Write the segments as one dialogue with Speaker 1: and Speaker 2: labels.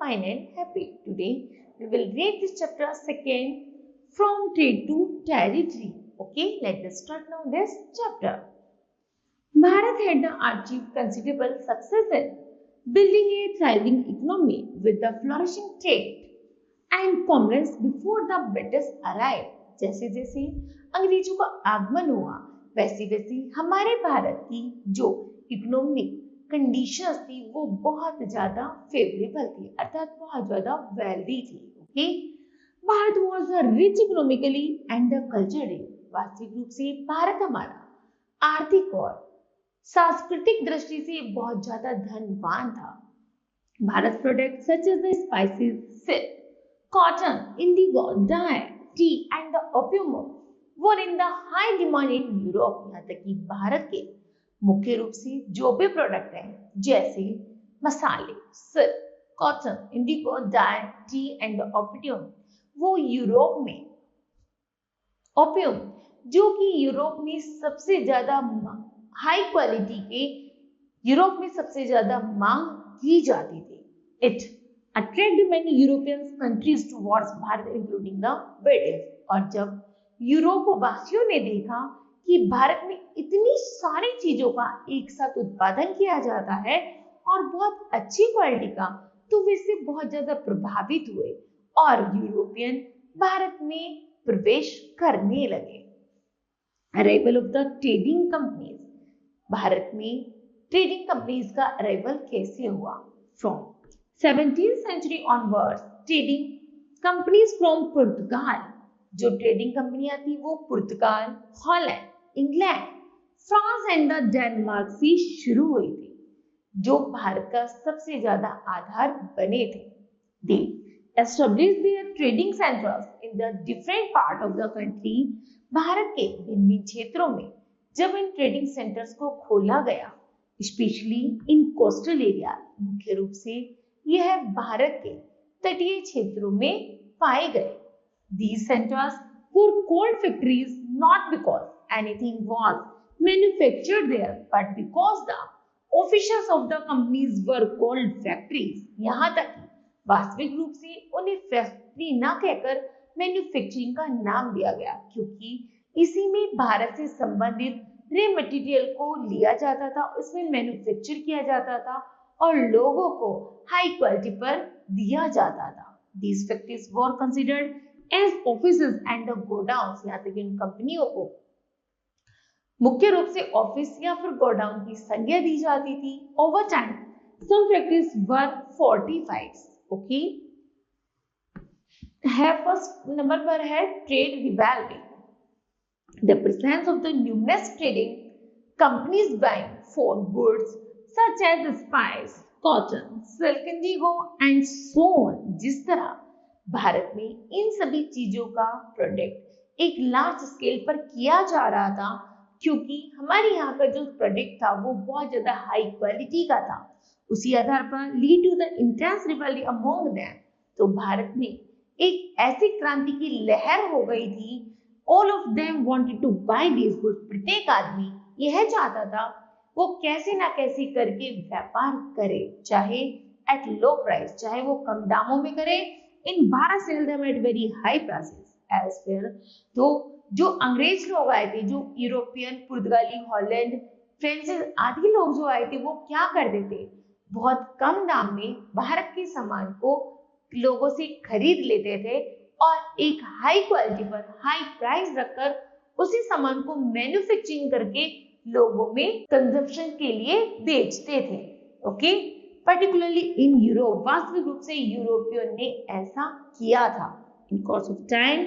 Speaker 1: fine and happy. Today we will read this chapter second from trade to territory. Okay, let us start now this chapter. Bharat had achieved considerable success in building a thriving economy with the flourishing trade and commerce before the British arrived. जैसे जैसे अंग्रेजों का आगमन हुआ वैसे वैसे हमारे भारत की जो इकोनॉमिक कंडीशंस थी वो बहुत ज्यादा फेवरेबल थी, अर्थात बहुत ज्यादा वेल्दी थी. Okay, Bharat was rich economically and culturally. वास्तविक रूप से भारत हमारा आर्थिक और सांस्कृतिक दृष्टि से बहुत ज्यादा धनवान था. Bharat product such as the spices, silk, cotton, indigo, dye, tea and the opium were in the high demand in Europe. यहाँ तक कि भारत के मुख्य रूप से जो भी प्रोडक्ट हैं जैसे मसाले, silk, cotton, indigo, dye, tea and opium वो यूरोप में ओपियम जो कि यूरोप में सबसे ज्यादा हाई क्वालिटी के यूरोप में सबसे ज्यादा मांग की जाती थी. It attracted many European countries towards Bharat including the British. और जब यूरोप वासियों ने देखा कि भारत में इतनी सारी चीजों का एक साथ उत्पादन किया जाता है और बहुत अच्छी क्वालिटी का, तो वे इससे बहुत ज्यादा प्रभावित हुए और यूरोपियन भारत में प्रवेश करने लगे. Arrival of the trading companies. भारत में ट्रेडिंग कंपनीज का अराइवल कैसे हुआ? From 17th century onwards, trading companies from पुर्तगाल. जो ट्रेडिंग कंपनियां थी वो पुर्तगाल, Holland, England, France and the Denmark से शुरू हुई थी, जो भारत का सबसे ज्यादा आधार बने थे. They established their trading centers in the different part of the country. Bharat के भिन्न क्षेत्रों में जब इन ट्रेडिंग सेंटर्स को खोला गया, स्पेशली इन कोस्टल एरिया, मुख्य रूप से यह भारत के तटीय क्षेत्रों में पाए गए. These centers were called factories not because anything was manufactured there, but because the officials of the companies were called factories. यहाँ तक कि वास्तविक रूप से उन्हें फैक्ट्री न कहकर मैन्युफैक्चरिंग का नाम दिया गया, क्योंकि इसी में भारत से संबंधित रे मटेरियल को लिया जाता था, उसमें मैन्युफैक्चर किया जाता था और लोगों को हाई क्वालिटी पर दिया जाता था. These factories were considered as offices and the godowns. यहाँ तक इन कंपनियों को मुख्य रूप से ऑफिस या फिर गोडाउन की संज्ञा दी जाती थी. Over time, some factories were fortified. Okay. First number पर है trade revival. The presence of the numerous trading companies buying for goods such as spice, cotton, silk, indigo and so on. जिस तरह भारत में इन सभी चीजों का प्रोडक्ट एक large scale पर किया जा रहा था, क्योंकि हमारे यहाँ का जो प्रोडक्ट था वो बहुत ज्यादा हाई क्वालिटी का था. उसी आधार पर lead to the intense rivalry among them. तो भारत में एक ऐसी क्रांति की लहर हो गई थी. All of them wanted to buy these goods. प्रत्येक आदमी यह चाहता था वो कैसे ना कैसे करके व्यापार करे, चाहे एट लो प्राइस, चाहे वो कम दामों में करे. In Bharat sell them at very high prices as well. तो जो अंग्रेज लोग आए थे, जो यूरोपियन, पुर्तगाली, हॉलैंड, फ्रेंच आदि लोग जो आए थे, वो क्या करते थे, बहुत कम दाम में भारत के सामान को लोगों से खरीद लेते थे और एक हाई क्वालिटी पर हाई प्राइस रखकर उसी सामान को मैन्युफैक्चरिंग करके लोगों में कंजप्शन के लिए बेचते थे. Okay, particularly in Europe. वास्तविक रूप से यूरोपियन ने ऐसा किया था. In course of time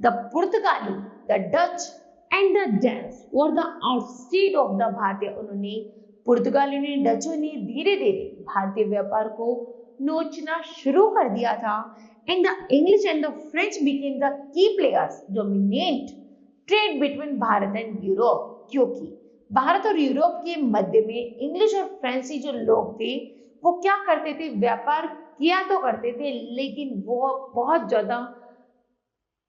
Speaker 1: the पुर्तगाली, the Dutch and the Danes were the outstayed of the भारतीय. उन्होंने पुर्तगालियों ने, डचों ने धीरे धीरे भारतीय व्यापार को नोचना शुरू कर दिया था. And the English and the French became the key players dominate trade between Bharat and Europe. क्योंकि भारत और यूरोप के मध्य में इंग्लिश और फ्रेंची जो लोग थे वो क्या करते थे, व्यापार किया तो करते थे, लेकिन वो बहुत ज्यादा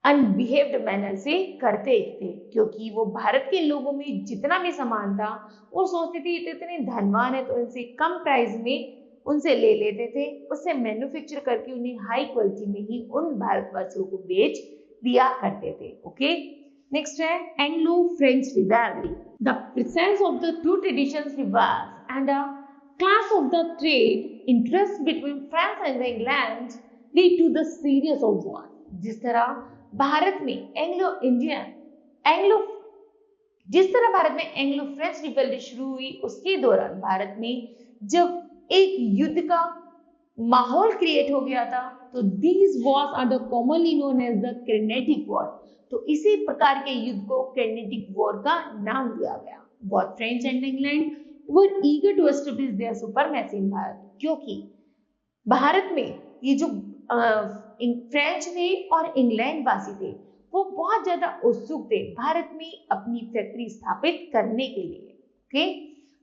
Speaker 1: अनबिहेव्ड मैनर से करते थे, क्योंकि वो भारत के लोगों में जितना भी सामान था वो सोचते थे इतने धनवान है तो इनसे कम प्राइस में उनसे ले लेते थे, उससे मैन्युफैक्चर करके उन्हें हाई क्वालिटी में ही उन भारतवासियों को बेच दिया करते थे। ओके, नेक्स्ट है Anglo French rivalry. The presence of the two traditions रिवाज and a clash of the trade interest between France and England lead to the series of war। जिस तरह भारत में एंग्लो फ्रेंच रिवैल्री शुरू हुई, उसके दौरान भारत में जब एक युद्ध का माहौल क्रिएट हो गया था, तो these wars are the commonly known as the Carnatic war. तो इसी प्रकार के युद्ध को कैनेटिक वॉर का नाम दिया गया। Both French and England were eager to establish their supremacy in Bharat, क्योंकि भारत में ये जो फ्रेंच थे और इंग्लैंड वासी थे, वो बहुत ज्यादा उत्सुक थे भारत में अपनी फैक्ट्री स्थापित करने के लिए। Okay,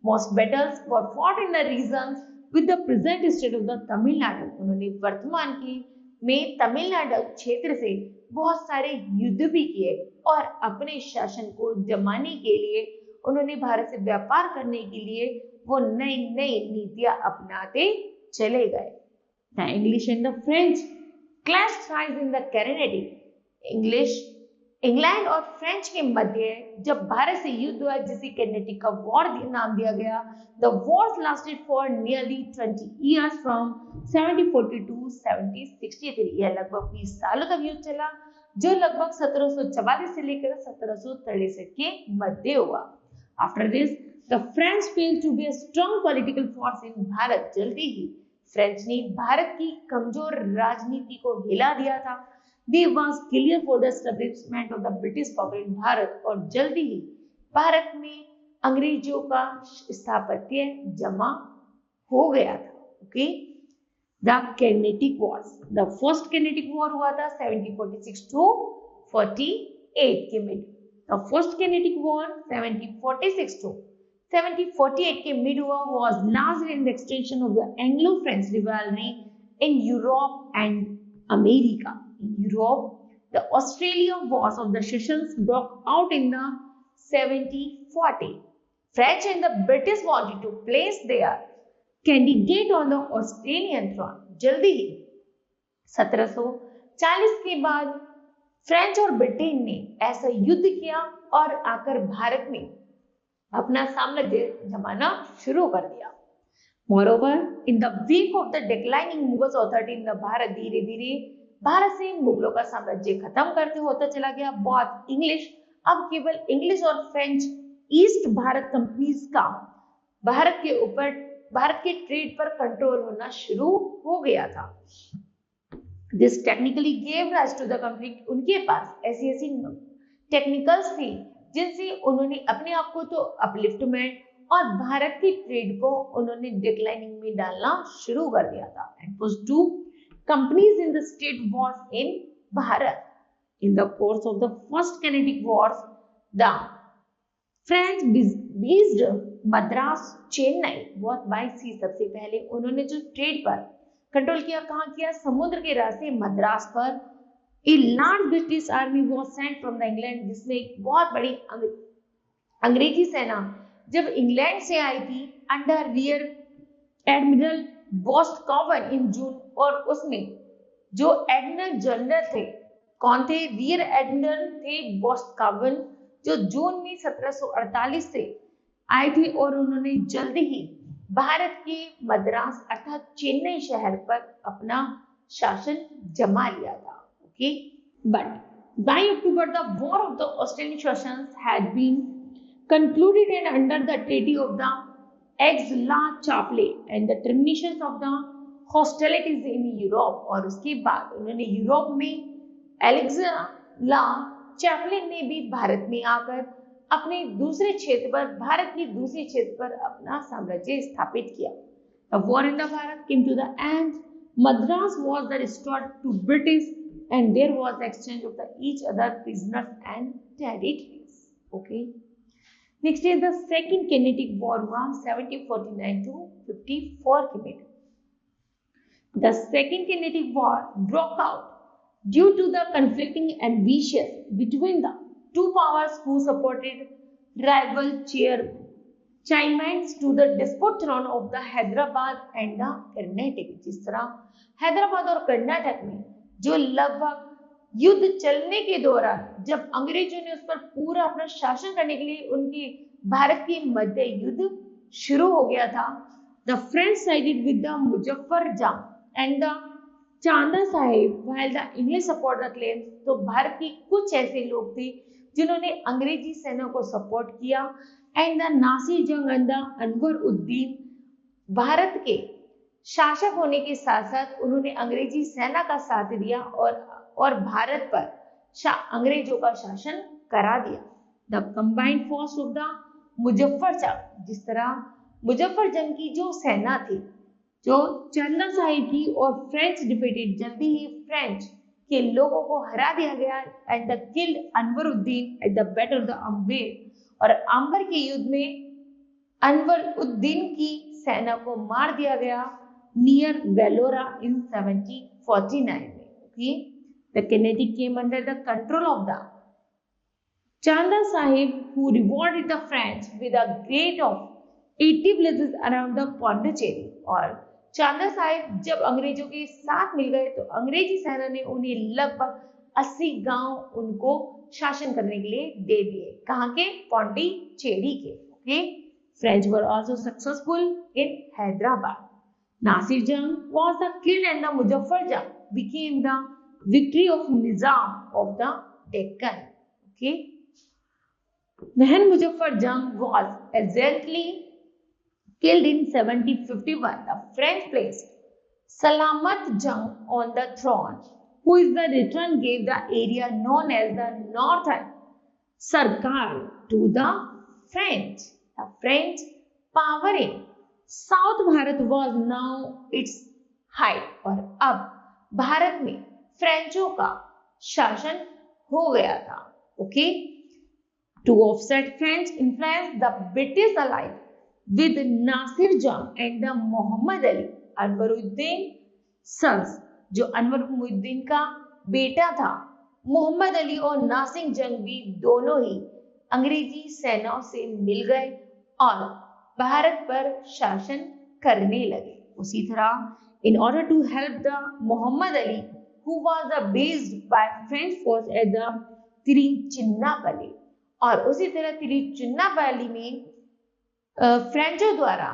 Speaker 1: most battles were fought in the regions with the present state of the Tamil Nadu. उन्होंने वर्तमान की में तमिलनाडु क्षेत्र से बहुत सारे युद्ध भी किए और अपने शासन को जमाने के लिए उन्होंने भारत से व्यापार करने के लिए वो नई नई नीतियां अपनाते चले गए। The English and the French clash thrice in the Carnatic. England और फ्रेंच के मध्य जब भारत से युद्ध हुआ, जिसे कैनेटिक का वॉर नाम दिया गया। The Wars lasted for nearly 20 years from 1740 to 1763। यह लगभग 20 सालों तक युद्ध चला, जो लगभग 1744 से लेकर 1763 के मध्य हुआ। After this, the French failed to be a strong political force in Bharat. जल्दी ही फ्रेंच ने भारत की कमजोर राजनीति को हिला दिया था। There was clear for the establishment of the British power in Bharat, और जल्दी ही भारत में अंग्रेजों का स्थापत्य जमा हो गया था। Okay, the kinetic Wars. The first kinetic war हुआ था 1746 to 48 के mid. The first kinetic war 1746 to 1748 के मिड हुआ was largely in the extension of the Anglo-French rivalry in Europe and America। In Europe, the Australian Wars of the Secession broke out in the 1740। French and the British wanted to place their candidate on the Australian throne। जल्दी ही 1740 के बाद French और Britain ने ऐसा युद्ध किया और आकर भारत में अपना साम्राज्य जमाना शुरू कर दिया। Moreover, in the wake of the declining Mughal authority in the Bharat, धीरे धीरे भारत से मुगलों का साम्राज्य खत्म करते होता चला गया। बहुत इंग्लिश, अब केवल इंग्लिश और फ्रेंच ईस्ट भारत कंपनीज का भारत के ट्रेड पर कंट्रोल होना शुरू हो गया था। This technically gave rise to the conflict। उनके पास ऐसी टेक्निकल्स थी जिनसे उन्होंने अपने आप को तो अपलिफ्टमेंट और भारत की ट्रेड को उन्होंने डिक्लाइनिंग में डालना शुरू कर दिया था। And pushed two companies in the state wars in Bharat. In the course of the first Carnatic wars, the French based Madras Chennai बहुत बाई सी। सबसे पहले उन्होंने जो ट्रेड पर कंट्रोल किया, कहाँ किया? समुद्र के रास्ते मद्रास पर। A large British army was sent from the England, जिसमें एक बहुत बड़ी अंग्रेजी सेना जब इंग्लैंड से आई थी अंडर रियर एडमिरल बॉस्टकॉवन इन जून, और उसमें जो एडमिरल जनरल थे कौन थे? रियर एडमिरल थे बॉस्टकॉवन, जो जून में 1748 से आए थे और उन्होंने जल्दी ही भारत के मद्रास अर्थात चेन्नई शहर पर अपना शासन जमा लिया था। Okay, but by October the war of the Australian Sessions had been concluded and under the Treaty of the Aix-la-Chapelle and the termination of the hostilities in Europe। और उसके बाद उन्होंने यूरोप में एलेक्स-ला-चैपले ने भी भारत में आकर अपने दूसरे क्षेत्र पर, भारत के दूसरे क्षेत्र पर अपना साम्राज्य स्थापित किया। The war in the Bharat came to the end. Madras was restored to British and there was exchange of the each other prisoners and territories. Okay. Next is the second Carnatic War हुआ 1749 to 54 के में। The second Carnatic War broke out due to the conflicting ambitions between the two powers who supported rival achievements to the dispute throne of the Hyderabad and the Karnataka। जिस तरह हैदराबाद और कर्नाटक में जो लगभग युद्ध चलने के दौरान जब अंग्रेजों ने उस पर पूरा अपना शासन करने के लिए उनकी भारत की मध्य युद्ध शुरू हो गया था। The French sided with the Muzaffar जंग and the Chanda Sahib while the English support the claims। तो भारत के कुछ ऐसे लोग थे जिन्होंने अंग्रेजी सेना को सपोर्ट किया एंड द नासिर जंग एंड द अनवर उद्दीन। भारत के शासक होने के साथ साथ उन्होंने अंग्रेजी सेना का साथ दिया और भारत पर अंग्रेजों का शासन करा दिया। The combined force of the Muzaffar जंग, जिस तरह मुजफ्फर जंग की जो सेना थी जो चंदा साहिब की और फ्रेंच डिफीटेड, जल्दी ही फ्रेंच के लोगों को हरा दिया गया and the killed Anwaruddin at the battle of the Ambur. और अंबर के युद्ध में अनवर उद्दीन की सेना को मार दिया गया नियर वेलोरा इन 1749 में। Okay, the Carnatic came under the control of the Chanda Sahib, who rewarded the French with a great of 80 villages around the Pondicherry। और चांदा साहिब जब अंग्रेजों के साथ मिल गए तो अंग्रेजी सेना ने उन्हें लगभग 80 गांव उनको शासन करने के लिए दे दिए। कहाँ के? पौंडीचेरी के। Okay, French were also successful in Hyderabad. Nasir Jung was the killed and the Muzaffar जंग became the victory of Nizam of the Deccan। Okay, when Muzaffar Jung was exactly killed in 1751, the French placed Salamat Jung on the throne, who is the return gave the area known as the Northern Sarkar to the French। The French power in South Bharat was now its height। और अब भारत में फ्रेंचों का शासन हो गया था। Okay, to offset French influence, the British allied with Nasir Jung and the Mohammed Ali Anwaruddin sons, जो अनवरुद्दीन का बेटा था। मोहम्मद अली और नासिर जंग भी दोनों ही अंग्रेजी सेनाओं से मिल गए और भारत पर शासन करने लगे। उसी तरह in order to help the Mohammed Ali who was based by French force at the तिरुचिन्नापल्ली, और उसी तरह तिरुचिन्नापल्ली में फ्रेंचों द्वारा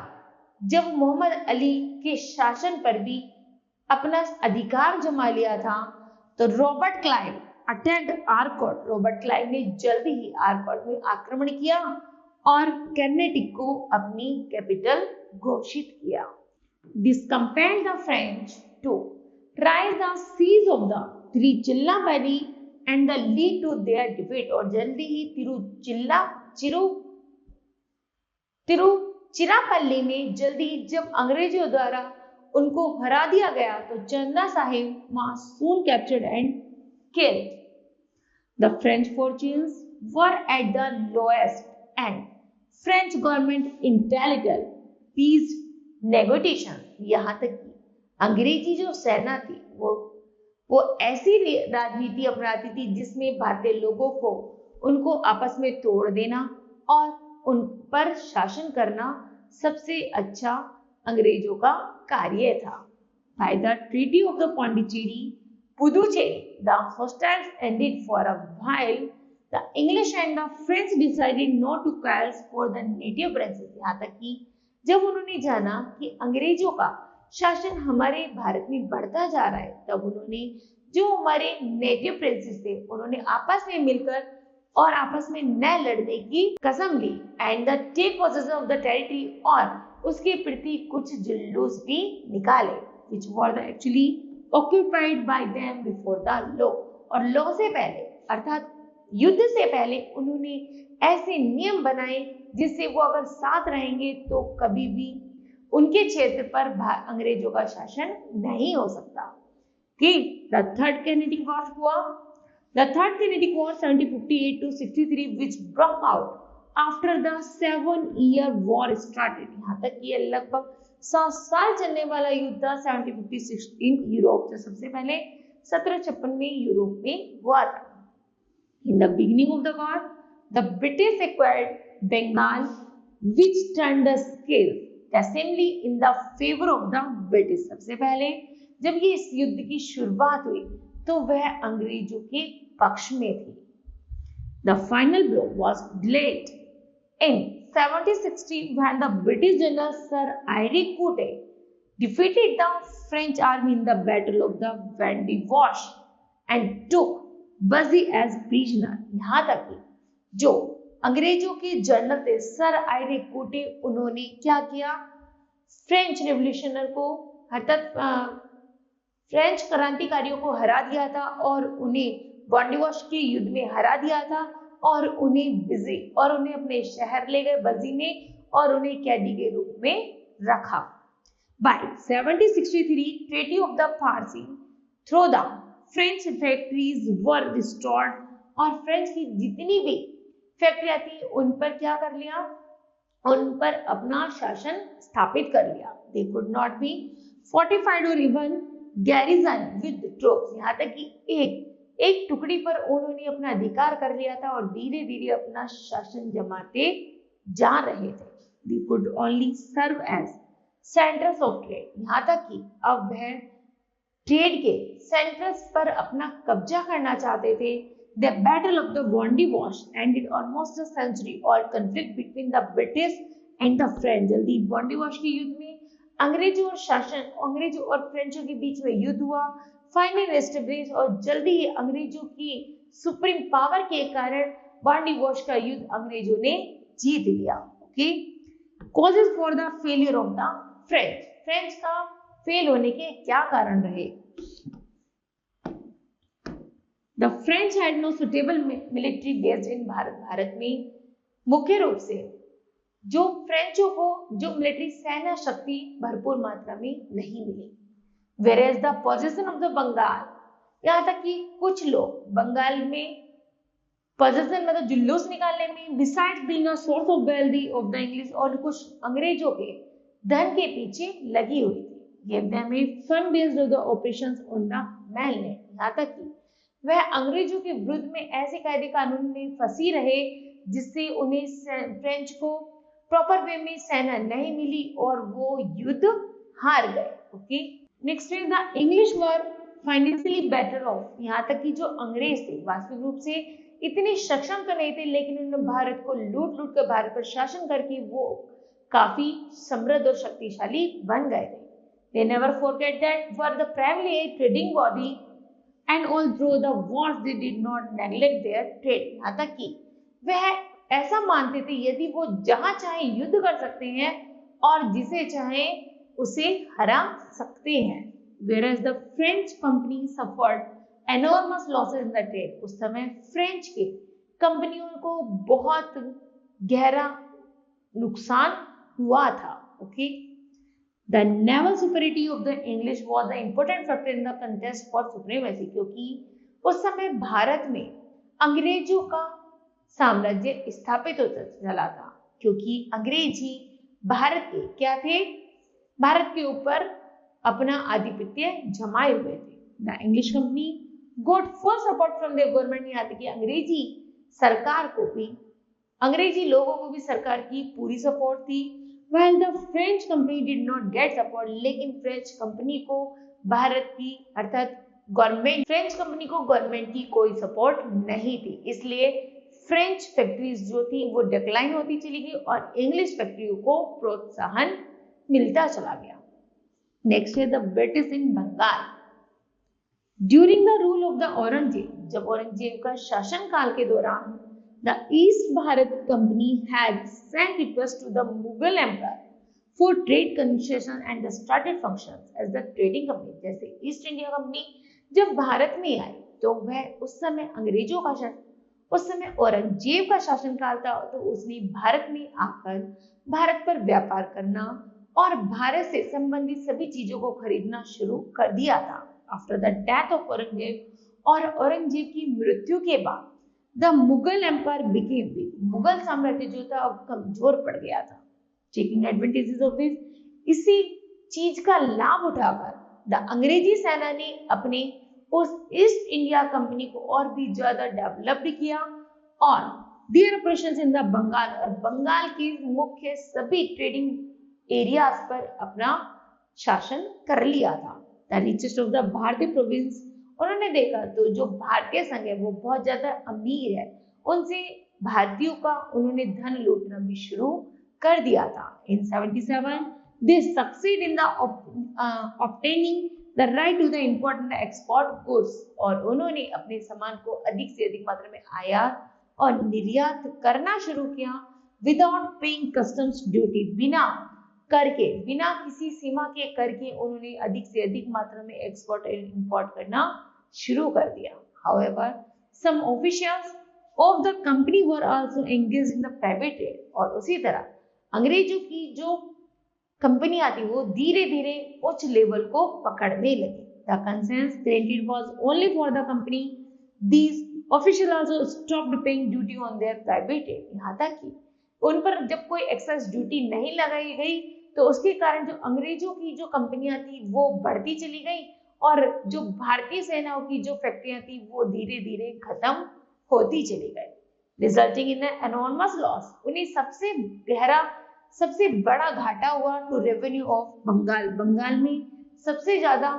Speaker 1: जब मोहम्मद अली के शासन पर भी अपना अधिकार जमा लिया था तो Robert Clive attacked Arcot. Robert Clive ने जल्दी ही आर्कोट में आक्रमण किया और कर्नाटक को अपनी कैपिटल घोषित किया। This compelled the French to try the siege of the तिरुचिन्नापल्ली and the lead to their defeat। और जल्दी ही तिरुचिरापल्ली में जल्दी जब अंग्रेजों द्वारा उनको हरा दिया गया तो चंदा Sahib was soon captured and killed। The French fortunes were at the lowest and French government entitled peace negotiation। यहाँ तक कि अंग्रेजी जो सेना थी वो ऐसी राजनीति अपनाती थी जिसमें भारतीय लोगों को उनको आपस में तोड़ देना और उन पर शासन करना सबसे अच्छा अंग्रेजों का कार्य था। By the Treaty of the Pondicherry, Puducherry, the hostiles ended for a while। The English and the French decided not to quarrel for the native princes। यहाँ तक कि जब उन्होंने जाना कि अंग्रेजों का शासन हमारे भारत में बढ़ता जा रहा है तब उन्होंने जो हमारे नेटिव प्रिंसेस थे उन्होंने आपस में मिलकर और आपस में न लड़ने की कसम ली and the take possession of the territory, और उसके प्रति कुछ जुलूस भी निकाले which were actually occupied by them before the law। और लॉ से पहले अर्थात युद्ध से पहले उन्होंने ऐसे नियम बनाए जिससे वो अगर साथ रहेंगे तो कभी भी उनके क्षेत्र पर अंग्रेजों का शासन नहीं हो सकता। द थर्ड कैनेडिक वॉर हुआ। The third kinetic war 1758 to 63 which broke out after the 7-year war started। यहाँ तक कि लगभग 7 साल चलने वाला युद्ध था 1756 इन यूरोप। जो सबसे पहले 1756 में यूरोप में हुआ था। In the beginning of the war, the British acquired Bengal which turned the scales assembly in the favor of the British। सबसे पहले जब ये इस युद्ध की शुरुआत हुई तो वह अंग्रेजों के पक्ष में थी। The final blow was delayed in 1760 when the British General Sir Eyre Coote defeated the French army in the Battle of the Vendée Wash and took Buzzy as prisoner। यहाँ तक कि जो अंग्रेजों के जनरल थे सर आयरे कोटे, उन्होंने क्या किया, फ्रेंच रेवोल्यूशनर को अर्थात फ्रेंच क्रांतिकारियों को हरा दिया था और उन्हें बॉन्डिवॉश के युद्ध में हरा दिया था और उन्हें अपने शहर ले गए बजी में और उन्हें कैदी के रूप में रखा। By 1763, Treaty of the Parsi through the French factories were restored और फ्रेंच की जितनी भी फैक्ट्रियां थी उन पर क्या कर लिया, उन पर अपना शासन स्थापित कर लिया। They could not be fortified or even garrisoned with troops। यहाँ तक कि एक टुकड़ी पर उन्होंने अपना अधिकार कर लिया था और धीरे धीरे अपना शासन जमाते जा रहे थे। They could only serve as centres of trade. यहाँ तक कि अब वह ट्रेड के सेंटर्स पर अपना कब्जा करना चाहते थे। The battle of the Wandiwash ended almost a century और conflict between the British and the French. जल्दी वॉन्डी वॉश के युद्ध में अंग्रेजों और फ्रेंचों के बीच में युद्ध हुआ। फाइनल एस्टेब्लिश और जल्दी ही अंग्रेजों की सुप्रीम पावर के कारण वॉन्डी वॉश का युद्ध अंग्रेजों ने जीत लिया। Okay, causes for the failure of the French का फेल होने के क्या कारण रहे। The French had no suitable military based in Bharat में मुख्य रूप से जो फ्रेंचों को जो मिलिट्री सेना शक्ति भरपूर मात्रा में नहीं मिली। Whereas the position of the Bengal, यहाँ तक कि कुछ लोग बंगाल में पोजीशन मतलब जुलूस निकालने में besides being a source of wealth of the English और कुछ अंग्रेजों के धन के पीछे लगी हुई थी। Gave them a fund based on the operations on the mainland। यहाँ तक कि वह अंग्रेजों के विरुद्ध में ऐसे कायदे कानून में फंसी रहे जिससे उन्हें फ्रेंच को प्रॉपर वे में सेना नहीं मिली और वो युद्ध हार गए। Okay, next is the English were financially better of. यहाँ तक कि जो अंग्रेज थे वास्तविक रूप से इतने सक्षम तो नहीं थे, लेकिन उन्होंने भारत को लूट कर भारत पर शासन करके वो काफी समृद्ध और शक्तिशाली बन गए थे। They never forget that were the primarily a trading body and although the wars they did not neglect their trade। यहाँ तक कि वह ऐसा मानते थे यदि वो जहां चाहे युद्ध कर सकते हैं और जिसे चाहे उसे हरा सकते हैं। Whereas the French company suffered enormous losses in the trade। उस समय फ्रेंच के कंपनियों को बहुत गहरा नुकसान हुआ था। Okay, The naval superiority of the English was the important factor in the contest for supremacy। क्योंकि उस समय भारत में अंग्रेजों का साम्राज्य स्थापित होता चला था, क्योंकि अंग्रेज ही भारत के क्या थे, भारत के ऊपर अपना आधिपत्य जमाए हुए थे। The English company got full support from the government। यहाँ तक कि अंग्रेजी सरकार को भी, अंग्रेजी लोगों को भी सरकार की पूरी सपोर्ट थी। While the French company did not get support, लेकिन फ्रेंच कंपनी को भारत की अर्थात गवर्नमेंट, फ्रेंच कंपनी को गवर्नमेंट की कोई सपोर्ट नहीं थी, इसलिए फ्रेंच फैक्ट्रीज जो थी वो डिक्लाइन होती चली गई और इंग्लिश फैक्ट्रियों को प्रोत्साहन मिलता चला गया। नेक्स्ट है the British in Bengal. During the rule of the Aurangzeb, जब औरंगजेब का शासन काल के दौरान The East Bharat Company had sent requests to the Mughal Emperor for trade concession and started functions as the trading company। जैसे ईस्ट इंडिया कंपनी जब भारत में आई तो वह उस समय अंग्रेजों का शासन, उस समय औरंगजेब का शासनकाल था, तो उसने भारत में आकर भारत पर व्यापार करना और भारत से संबंधित सभी चीजों को खरीदना शुरू कर दिया था। After the death of Aurangzeb और औरंगजेब की मृत्यु के बाद the Mughal empire became weak. Mughal साम्राज्य जो था अब कमजोर पड़ गया था। टेकिंग एडवांटेजेस ऑफ दिस, इसी चीज का लाभ उठाकर द अंग्रेजी सेना ने अपने उस ईस्ट इंडिया कंपनी को और भी ज्यादा डेवलप्ड किया और their operations in the Bengal, और बंगाल के मुख्य सभी ट्रेडिंग एरियाज पर अपना शासन कर लिया था। द रिचेस्ट ऑफ द भारतीय प्रोविंस, उन्होंने देखा तो जो भारतीय संघ है वो बहुत ज्यादा अमीर है, उनसे भारतीयों का उन्होंने धन लूटना भी शुरू कर दिया था। In 77 they succeed in the obtaining the right to the important export goods, और उन्होंने अपने सामान को अधिक से अधिक मात्रा में आयात और निर्यात करना शुरू किया विदाउट पेइंग कस्टम्स ड्यूटी, बिना कर के, बिना किसी सीमा के कर के उन्होंने अधिक से अधिक मात्रा में एक्सपोर्ट एंड इंपोर्ट करना शुरू कर दिया। However some officials of the company were also engaged in the private trade, और उसी तरह अंग्रेजों की जो कंपनियां थी वो धीरे धीरे उच्च लेवल को पकड़ने लगी। The conscience granted was only for the company, these official also stopped paying duty on their private trade, यहाँ तक कि उन पर जब कोई एक्सेस ड्यूटी नहीं लगाई गई तो उसके कारण जो अंग्रेजों की जो कंपनियां थी वो बढ़ती चली गई, और जो भारतीय सेनाओं की जो फैक्ट्रियां थी वो धीरे धीरे खत्म होती चली गई, रिजल्टिंग इन एनॉर्मस लॉस। उन्हें सबसे गहरा, सबसे बड़ा घाटा हुआ to revenue of Bengal, Bengal में सबसे ज्यादा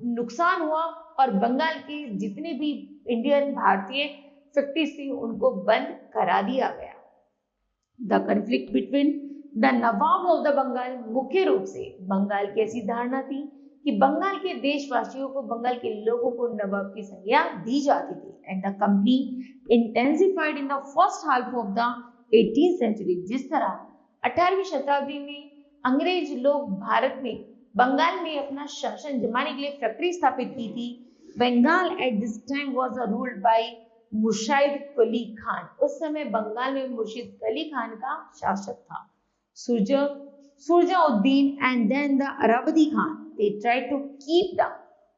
Speaker 1: नुकसान हुआ, और बंगाल के जितने भी इंडियन भारतीय फैक्ट्रीज थी उनको बंद करा दिया गया। The conflict between the nawab of the Bengal, मुख्य रूप से बंगाल की ऐसी धारणा थी कि बंगाल के देशवासियों को, बंगाल के लोगों को नवाब की संज्ञा दी जाती थी, and the company intensified in the first half of the 18th century. जिस तरह 18वीं शताब्दी में अंग्रेज लोग भारत में, बंगाल में अपना शासन जमाने के लिए फैक्ट्री स्थापित की थी, Bengal at this time was ruled by Murshid Quli Khan, उस समय बंगाल में मुर्शिद कुली खान का शासक था। Surajuddin and then the Alivardi Khan, they tried to keep the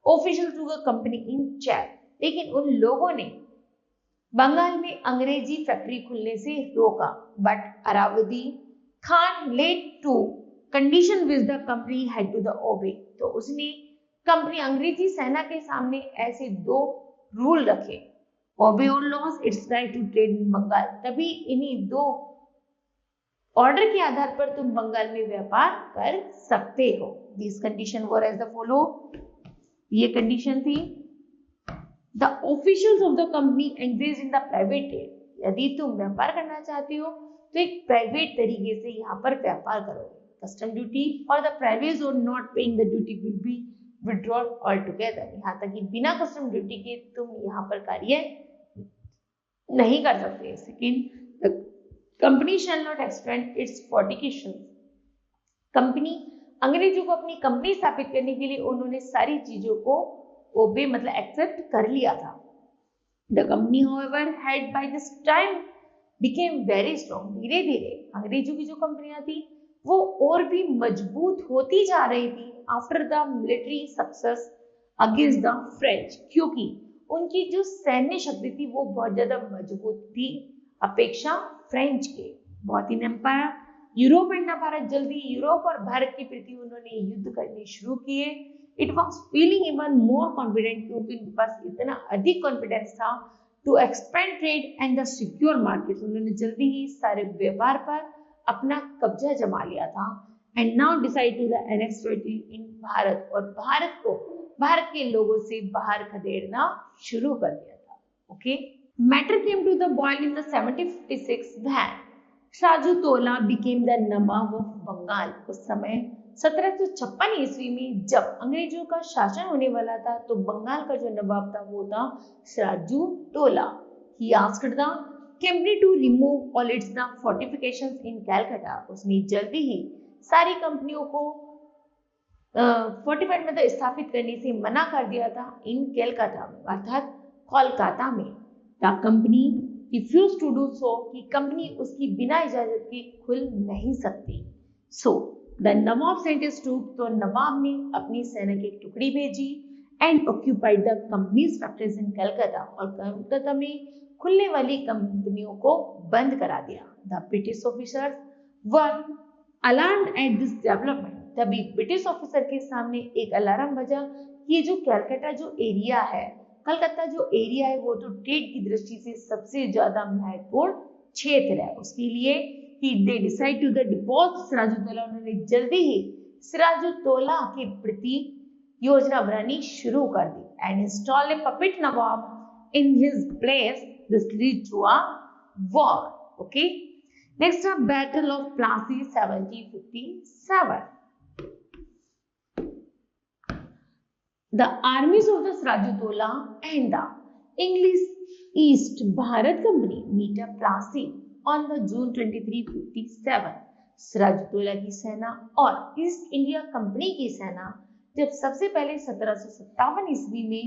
Speaker 1: official to the company in check, लेकिन उन लोगों ने बंगाल में अंग्रेजी फैक्ट्री खुलने से रोका, but Alivardi Khan led to condition which the company had to the obey, तो उसने कंपनी अंग्रेजी सेना के सामने ऐसे 2 रूल रखे, ओबे और loss its right to trade in Bengal, तभी इन्हीं 2 ऑर्डर के आधार पर तुम बंगाल में व्यापार कर सकते हो। This condition were as the follow, ये कंडीशन थी, the officials of the company engage in the private trade, यदि तुम व्यापार करना चाहते हो तो एक प्राइवेट तरीके से यहाँ पर व्यापार करोगे, कस्टम ड्यूटी और द प्राइवेट और not paying the duty will be withdrawal all together, यहाँ तक कि बिना कस्टम ड्यूटी के तुम यहाँ पर कार्य नहीं कर सकते। Second, company shall not expand it's fortification, company, अंग्रेजों को अपनी कंपनी स्थापित करने के लिए उन्होंने सारी चीजों को ओबे मतलब एक्सेप्ट कर लिया था। The company however had by this time became very strong, धीरे धीरे अंग्रेजों की जो कंपनियां थी वो और भी मजबूत होती जा रही थी after the military success against the French, क्योंकि उनकी जो सैन्य शक्ति थी वो बहुत ज्यादा मजबूत थी अपेक्षा फ्रेंच के। बहुत ही एम्पायर यूरोप एंड भारत, जल्दी यूरोप और भारत के प्रति उन्होंने युद्ध करने शुरू किए। It was feeling even more confident, क्योंकि उनके पास इतना अधिक कॉन्फिडेंस था to expand trade and the secure market, उन्होंने जल्दी ही सारे व्यापार पर अपना कब्जा जमा लिया था। And now decide to the annex territory in Bharat, और भारत को भारत के लोगों से बाहर खदेड़ना शुरू कर दिया था। Okay, matter came to the boil in the 1756 when Shahjutola became the nawab of Bengal. उस समय 1756 ईस्वी में जब अंग्रेजों का शासन होने वाला था तो बंगाल का जो नवाब था वो था Shahjutola. He asked the company to remove all its the fortifications in Calcutta, उसने जल्दी ही सारी कंपनियों को फोर्टिफाइड मतलब स्थापित करने से मना कर दिया था इन कलकत्ता में, अर्थात कोलकाता में। The company refuse to do so, कि कंपनी उसकी बिना इजाजत के खुल नहीं सकती। So the nawab sent his troop, तो नवाब ने अपनी सेना की एक टुकड़ी भेजी and occupied the company's factories in Calcutta, और कलकत्ता में खुलने वाली कंपनियों को बंद करा दिया। The British officers were alarmed at this development, तभी ब्रिटिश ऑफिसर के सामने एक अलार्म बजा कि ये जो कलकत्ता जो एरिया है, कलकत्ता जो एरिया है वो तो ट्रेड की दृष्टि से सबसे ज्यादा महत्वपूर्ण क्षेत्र है उसके लिए they decide to the depose Siraj-ud-Daulah, उन्होंने जल्दी ही सिराजुद्दौला के प्रति योजना बनानी शुरू कर दी and install a puppet nawab in his place, this lead to a war. Okay, next battle of Plassey 1757। The armies of the Sirajuddaulah and the English East Bharat Company meet at Plassey on the June 23, 57। Siraj-ud-Daulah की सेना और east India company की सेना जब सबसे पहले 1757 ईस्वी में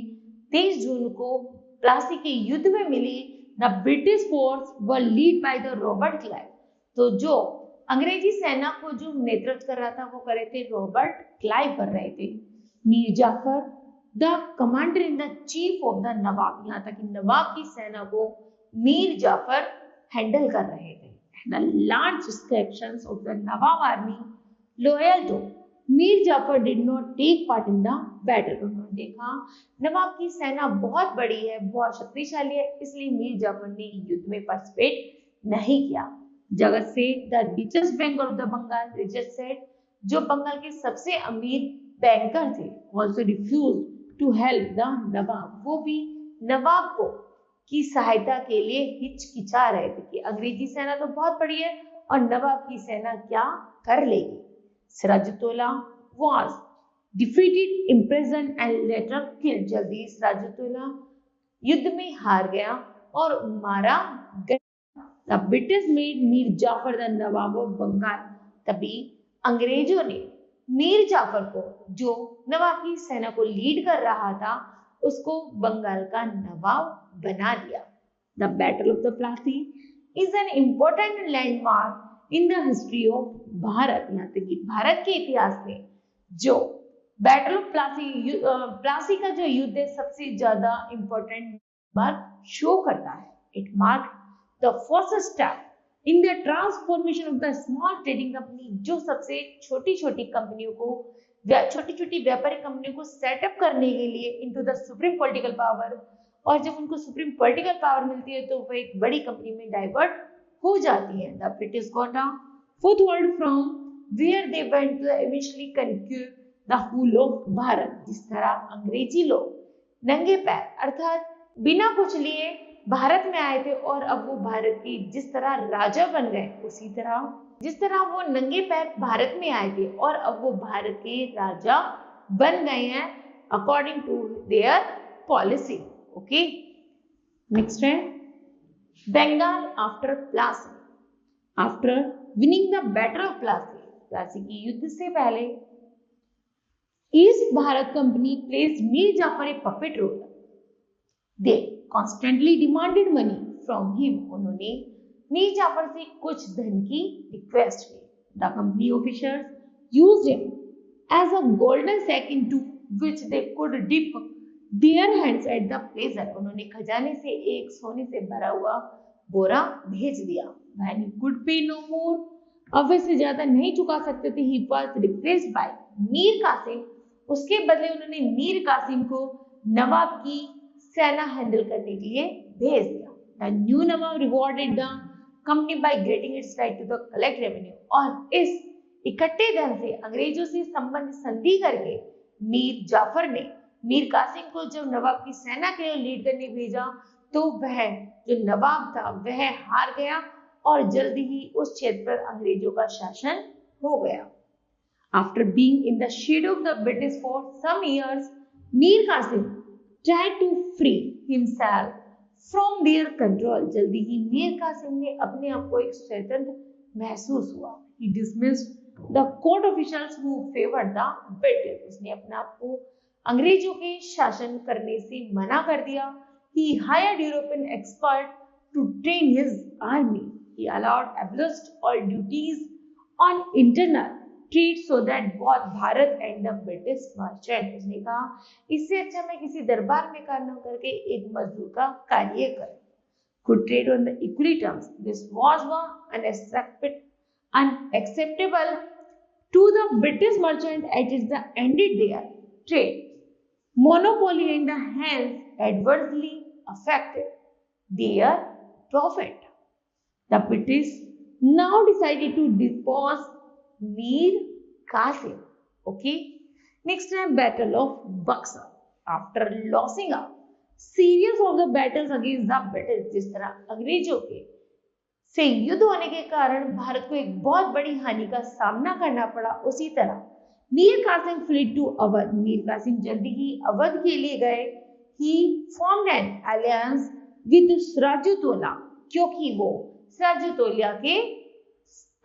Speaker 1: 23 जून को प्लासी के युद्ध में मिली, the British force were lead by the Robert Clive. तो जो अंग्रेजी सेना को जो नेतृत्व कर रहा था वो कर रहे थे रॉबर्ट क्लाइव कर रहे थे। Mir Jafar the commander in the chief of the nawab, यहाँ तक कि नवाब की सेना को मीर जाफर हैंडल कर रहे थे। The large sections of the nawab army loyal to Mir Jafar did not take part in the battle. उन्होंने देखा नवाब की सेना बहुत बड़ी है, बहुत शक्तिशाली है, इसलिए मीर जाफर ने युद्ध में पार्टिसिपेट नहीं किया। Jagat Seth the richest bank of the Bengal, richest said जो बंगाल के सबसे अमीर बैंकर थे, also refuse to help the nawab, वो भी नवाब को की सहायता के लिए हिचकिचा रहे थे कि अंग्रेजी सेना तो बहुत बड़ी है और नवाब की सेना क्या कर लेगी। Siraj-ud-Daulah was defeated, imprisoned and later killed। जल्दी सिराजुद्दौला युद्ध में हार गया और मारा गया। The British made Mir Jafar the nawab of Bengal. तभी अंग्रेजों ने मीर जाफर को, जो नवाब की सेना को लीड कर रहा था, उसको बंगाल का नवाब बना दिया। The battle of the Plassey is an important landmark in the history of Bharat. यहाँ तक कि भारत के इतिहास में जो बैटल ऑफ प्लासी का जो युद्ध है सबसे ज्यादा इम्पोर्टेंट मार्क शो करता है। It mark the first step in the transformation of the small trading company, जो सबसे छोटी छोटी कंपनियों को, छोटी छोटी व्यापारिक कंपनियों को सेटअप करने के लिए into the supreme political power, और जब उनको सुप्रीम पॉलिटिकल पावर मिलती है तो वह एक बड़ी कंपनी में डाइवर्ट हो जाती है। The British got a foothold from where they went to eventually conquer the whole of Bharat. जिस तरह अंग्रेजी लोग नंगे पैर अर्थात बिना कुछ लिए भारत में आए थे और अब वो भारत के जिस तरह राजा बन गए, उसी तरह जिस तरह वो नंगे पैर भारत में आए थे और अब वो भारत के राजा बन गए हैं according to their policy. Okay, next है Bengal after Plassey. After winning the battle of Plassey, Plassey की युद्ध से पहले east Bharat company place Mir Jafar a puppet role. They constantly demanded money from him. उन्होंने मीर जाफर से कुछ धन की रिक्वेस्ट की। The company officers used him as a golden sack into which they could dip their hands at the pleasure. उन्होंने खजाने से एक सोने से भरा हुआ बोरा भेज दिया। When he could pay no more, अब वे से ज्यादा नहीं चुका सकते थे, he was replaced by Mir Qasim. उसके बदले उन्होंने मीर कासिम को नवाब की सेना हैंडल करने के लिए भेज दिया। The new nawab rewarded the company by getting its right to the collect revenue. और इस इकट्ठे धन से अंग्रेजों से संबंध संधि करके मीर जाफर ने मीर कासिम को जब नवाब की सेना के लिए लीड करने भेजा तो वह जो नवाब था वह हार गया और जल्दी ही उस क्षेत्र पर अंग्रेजों का शासन हो गया। After being in the shadow of the British for some years, Mir Qasim tried to free himself from their control। जल्दी ही मीर कासिम ने अपने आप को एक स्वतंत्र महसूस हुआ। He dismissed the court officials who favored the British। उसने अपने आप को अंग्रेजों के शासन करने से मना कर दिया। He hired European expert to train his army। He allowed abolished all duties on internal treat so that both Bharat and the British merchant. उसने कहा इससे अच्छा मैं किसी दरबार में कार्य न करके एक मजदूर का कार्य कर could trade on the equal terms। This was unacceptable to the British merchant as it ended their trade monopoly and hence adversely affected their profit। The British now decided to depose Mir Qasim. Okay. Next time, Battle of Buxar. After losing a series of the battles against the British, जिस तरह अंग्रेजों के से युद्ध होने के कारण भारत को एक बहुत बड़ी हानि का सामना करना पड़ा, उसी तरह मीर कासिम फ्लीड टू अवध। मीर कासिम जल्दी ही अवध के लिए गए। He formed an alliance with Sirajuddaula, क्योंकि वो सिराजुद्दौला के